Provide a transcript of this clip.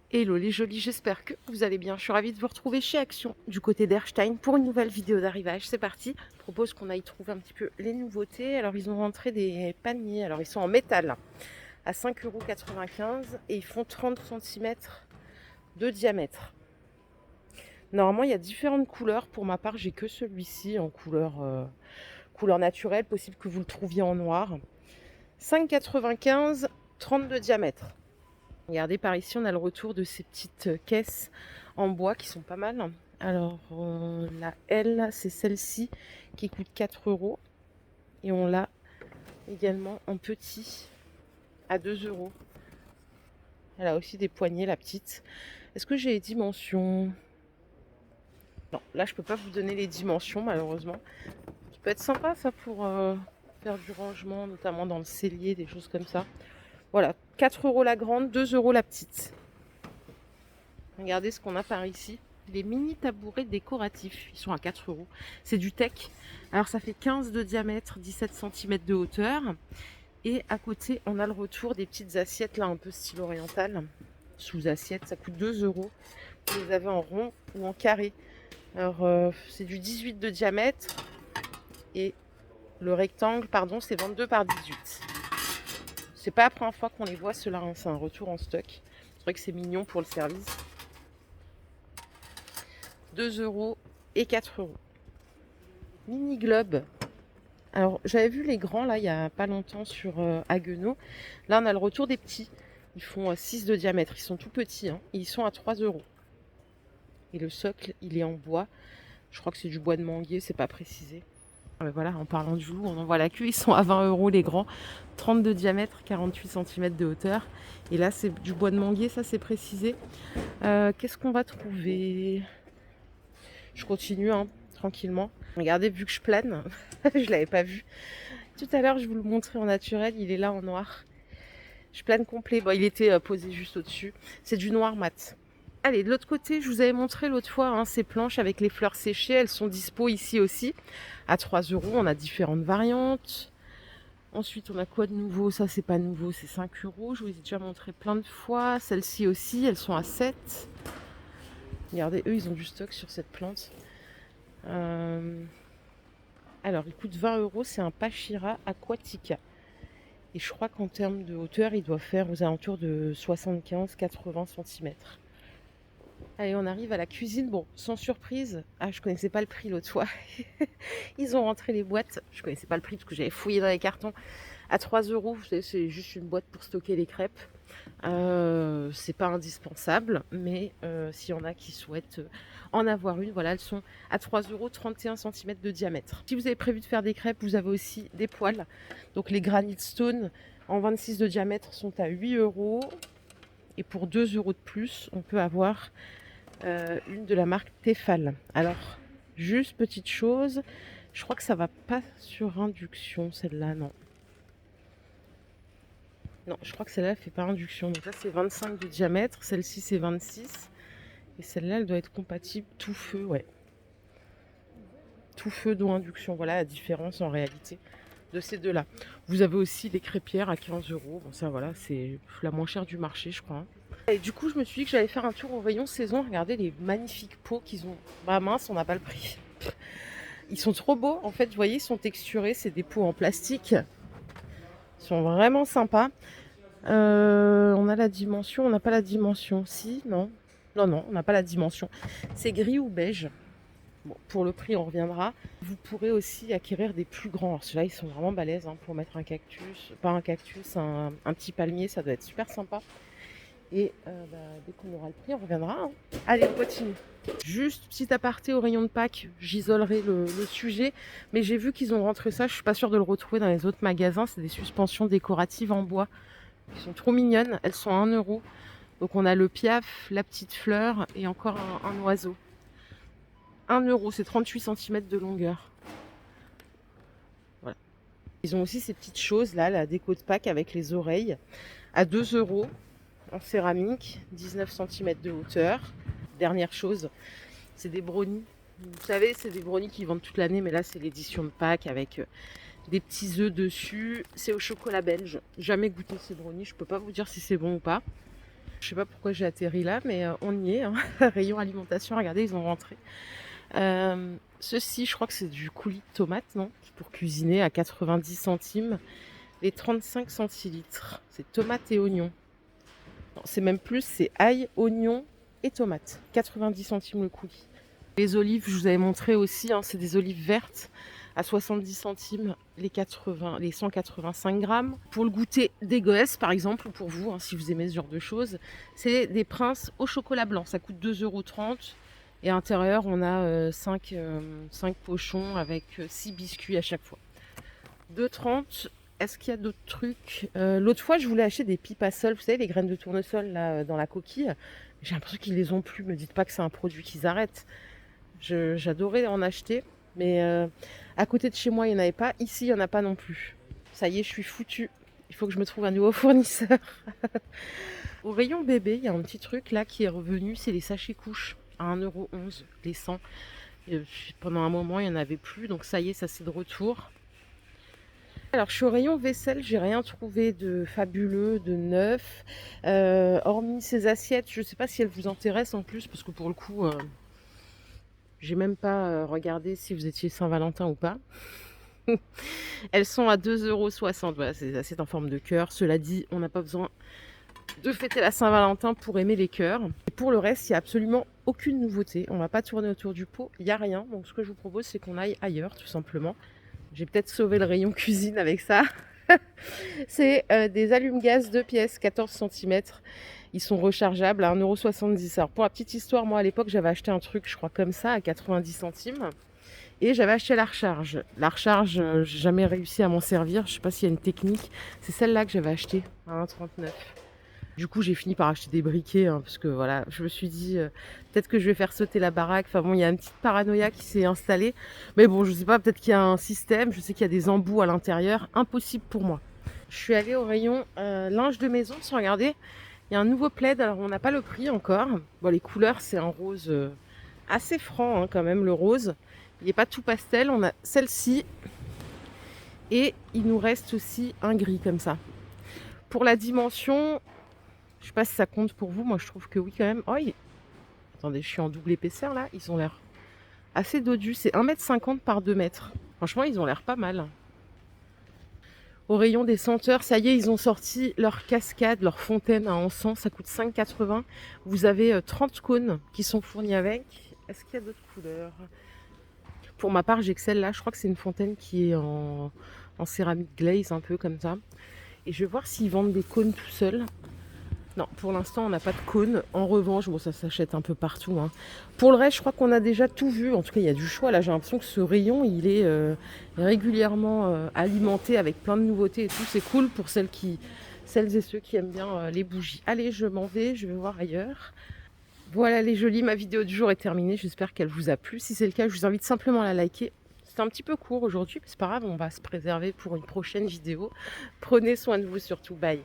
Hello les jolis, j'espère que vous allez bien. Je suis ravie de vous retrouver chez Action du côté d'Erstein pour une nouvelle vidéo d'arrivage. C'est parti. Je propose qu'on aille trouver un petit peu les nouveautés. Alors ils ont rentré des paniers. Alors ils sont en métal à 5,95 € et ils font 30 centimètres de diamètre. Normalement il y a différentes couleurs. Pour ma part j'ai que celui-ci en couleur naturelle. Possible que vous le trouviez en noir. 5,95 €, 30 de diamètre. Regardez, par ici, on a le retour de ces petites caisses en bois qui sont pas mal. Alors, la L, c'est celle-ci qui coûte 4 €. Et on l'a également en petit à 2 €. Elle a aussi des poignées, la petite. Est-ce que j'ai les dimensions? Non, là, je peux pas vous donner les dimensions, malheureusement. Ça peut être sympa, ça, pour faire du rangement, notamment dans le cellier, des choses comme ça. Voilà, 4 € la grande, 2 € la petite. Regardez ce qu'on a par ici. Les mini tabourets décoratifs. Ils sont à 4 €. C'est du Tech. Alors ça fait 15 de diamètre, 17 cm de hauteur. Et à côté, on a le retour des petites assiettes, là, un peu style oriental. Sous assiette, ça coûte 2 €. Vous les avez en rond ou en carré. Alors c'est du 18 de diamètre. Et le rectangle, pardon, c'est 22 par 18. C'est pas la première fois qu'on les voit, ceux-là, hein. C'est un retour en stock. C'est vrai que c'est mignon pour le service. 2 € et 4 €. Mini globe. Alors j'avais vu les grands là il y a pas longtemps sur Haguenau. Là on a le retour des petits. Ils font 6 de diamètre. Ils sont tout petits, hein. Ils sont à 3 €. Et le socle il est en bois. Je crois que c'est du bois de manguier, c'est pas précisé. Mais voilà, en parlant du loup, on en voit la queue. Ils sont à 20 € les grands. 30 de diamètre, 48 cm de hauteur. Et là c'est du bois de manguier, ça c'est précisé. Qu'est-ce qu'on va trouver? Je continue, hein, tranquillement. Regardez, vu que je plane, je l'avais pas vu. Tout à l'heure, je vous le montrais en naturel, il est là en noir. Je plane complet. Bon, il était posé juste au-dessus. C'est du noir mat. Allez, de l'autre côté, je vous avais montré l'autre fois, hein, ces planches avec les fleurs séchées. Elles sont dispo ici aussi à 3 €. On a différentes variantes. Ensuite, on a quoi de nouveau? Ça, c'est pas nouveau, c'est 5 €. Je vous ai déjà montré plein de fois. Celles-ci aussi, elles sont à 7. Regardez, eux, ils ont du stock sur cette plante. Alors, il coûte 20 €. C'est un Pachira aquatica. Et je crois qu'en termes de hauteur, il doit faire aux alentours de 75-80 cm. Allez, on arrive à la cuisine. Bon, sans surprise. Ah, je connaissais pas le prix l'autre fois. Ils ont rentré les boîtes. Je connaissais pas le prix parce que j'avais fouillé dans les cartons. À 3 €. Vous savez, c'est juste une boîte pour stocker les crêpes. C'est pas indispensable, mais s'il y en a qui souhaitent en avoir une, voilà, elles sont à 3 €, 31 cm de diamètre. Si vous avez prévu de faire des crêpes, vous avez aussi des poêles. Donc les Granite Stone en 26 de diamètre sont à 8 €. Et pour 2 € de plus, on peut avoir une de la marque Tefal. Alors, juste petite chose, je crois que ça va pas sur induction, celle-là, non. Non, je crois que celle-là, elle fait pas induction. Donc là, c'est 25 de diamètre. Celle-ci, c'est 26. Et celle-là, elle doit être compatible tout feu, ouais. Tout feu, dont induction. Voilà la différence en réalité de ces deux-là. Vous avez aussi les crêpières à 15 €. Bon, ça, voilà, c'est la moins chère du marché, je crois. Et du coup, je me suis dit que j'allais faire un tour au rayon saison. Regardez les magnifiques pots qu'ils ont. Bah mince, on n'a pas le prix. Ils sont trop beaux. En fait, vous voyez, ils sont texturés. C'est des pots en plastique. Ils sont vraiment sympas. On a la dimension, on n'a pas la dimension. Si, non. Non, on n'a pas la dimension. C'est gris ou beige. Bon, pour le prix, on reviendra. Vous pourrez aussi acquérir des plus grands. Alors ceux-là, ils sont vraiment balèzes, hein, pour mettre un cactus. Pas un cactus, un petit palmier, ça doit être super sympa. Et dès qu'on aura le prix, on reviendra, hein. Allez, on continue. Juste petit aparté au rayon de Pâques, j'isolerai le sujet. Mais j'ai vu qu'ils ont rentré ça, je suis pas sûre de le retrouver dans les autres magasins. C'est des suspensions décoratives en bois. Elles sont trop mignonnes, elles sont à 1 €. Donc on a le piaf, la petite fleur et encore un oiseau. 1 €, c'est 38 cm de longueur. Voilà. Ils ont aussi ces petites choses là, la déco de Pâques avec les oreilles, à 2 € en céramique, 19 cm de hauteur. Dernière chose, c'est des brownies. Vous savez, c'est des brownies qui vendent toute l'année, mais là c'est l'édition de Pâques avec des petits œufs dessus. C'est au chocolat belge. Jamais goûté ces brownies, je peux pas vous dire si c'est bon ou pas. Je sais pas pourquoi j'ai atterri là, mais on y est, hein. Rayon alimentation, regardez, ils ont rentré. Ceci, je crois que c'est du coulis de tomates, non? Pour cuisiner à 90 centimes. Les 35 centilitres. C'est tomates et oignons. Non, c'est même plus, c'est ail, oignons et tomates. 90 centimes le coulis. Les olives, je vous avais montré aussi, hein, c'est des olives vertes à 70 centimes les 185 grammes. Pour le goûter des gosses, par exemple, ou pour vous, hein, si vous aimez ce genre de choses, c'est des princes au chocolat blanc. Ça coûte 2,30 €. Et à l'intérieur, on a 5 pochons avec 6 biscuits à chaque fois. 2,30 €. Est-ce qu'il y a d'autres trucs? L'autre fois, je voulais acheter des pipes à sol, vous savez, les graines de tournesol là, dans la coquille. J'ai l'impression qu'ils les ont plus. Me dites pas que c'est un produit qu'ils arrêtent. J'adorais en acheter, mais à côté de chez moi, il n'y en avait pas. Ici, il n'y en a pas non plus. Ça y est, je suis foutue. Il faut que je me trouve un nouveau fournisseur. Au rayon bébé, il y a un petit truc là qui est revenu, c'est les sachets couches à 1,11 € les 100. Et pendant un moment, il n'y en avait plus, donc ça y est, ça c'est de retour. Alors, je suis au rayon vaisselle, j'ai rien trouvé de fabuleux, de neuf. Hormis ces assiettes, je ne sais pas si elles vous intéressent en plus, parce que pour le coup, j'ai même pas regardé si vous étiez Saint-Valentin ou pas. Elles sont à 2,60 €. Voilà, c'est des assiettes en forme de cœur. Cela dit, on n'a pas besoin de fêter la Saint-Valentin pour aimer les cœurs. Et pour le reste, il n'y a absolument aucune nouveauté. On ne va pas tourner autour du pot, il n'y a rien. Donc ce que je vous propose, c'est qu'on aille ailleurs, tout simplement. J'ai peut-être sauvé le rayon cuisine avec ça. C'est des allumes-gaz 2 pièces, 14 cm. Ils sont rechargeables à 1,70 €. Alors pour la petite histoire, moi à l'époque, j'avais acheté un truc, je crois comme ça, à 90 centimes. Et j'avais acheté la recharge. La recharge, j'ai jamais réussi à m'en servir. Je sais pas s'il y a une technique. C'est celle-là que j'avais achetée à 1,39 €. Du coup, j'ai fini par acheter des briquets, hein, parce que voilà, je me suis dit, peut-être que je vais faire sauter la baraque. Enfin bon, il y a une petite paranoïa qui s'est installée. Mais bon, je sais pas, peut-être qu'il y a un système. Je sais qu'il y a des embouts à l'intérieur. Impossible pour moi. Je suis allée au rayon linge de maison, sans regarder. Il y a un nouveau plaid, alors on n'a pas le prix encore. Bon, les couleurs, c'est un rose assez franc, hein, quand même, le rose. Il n'est pas tout pastel. On a celle-ci. Et il nous reste aussi un gris comme ça. Pour la dimension, je sais pas si ça compte pour vous. Moi, je trouve que oui, quand même. Oh, attendez, je suis en double épaisseur, là. Ils ont l'air assez dodus. C'est 1,50 m par 2 mètres. Franchement, ils ont l'air pas mal. Au rayon des senteurs, ça y est, ils ont sorti leur cascade, leur fontaine à encens. Ça coûte 5,80 €. Vous avez 30 cônes qui sont fournis avec. Est-ce qu'il y a d'autres couleurs? Pour ma part, j'ai que celle-là. Je crois que c'est une fontaine qui est en céramique glaze, un peu comme ça. Et je vais voir s'ils vendent des cônes tout seuls. Non, pour l'instant, on n'a pas de cônes. En revanche, bon, ça s'achète un peu partout, hein. Pour le reste, je crois qu'on a déjà tout vu. En tout cas, il y a du choix. Là, j'ai l'impression que ce rayon, il est régulièrement alimenté avec plein de nouveautés et tout. C'est cool pour celles et ceux qui aiment bien les bougies. Allez, je m'en vais. Je vais voir ailleurs. Voilà les jolies, ma vidéo du jour est terminée. J'espère qu'elle vous a plu. Si c'est le cas, je vous invite simplement à la liker. C'est un petit peu court aujourd'hui, mais c'est pas grave, on va se préserver pour une prochaine vidéo. Prenez soin de vous surtout. Bye.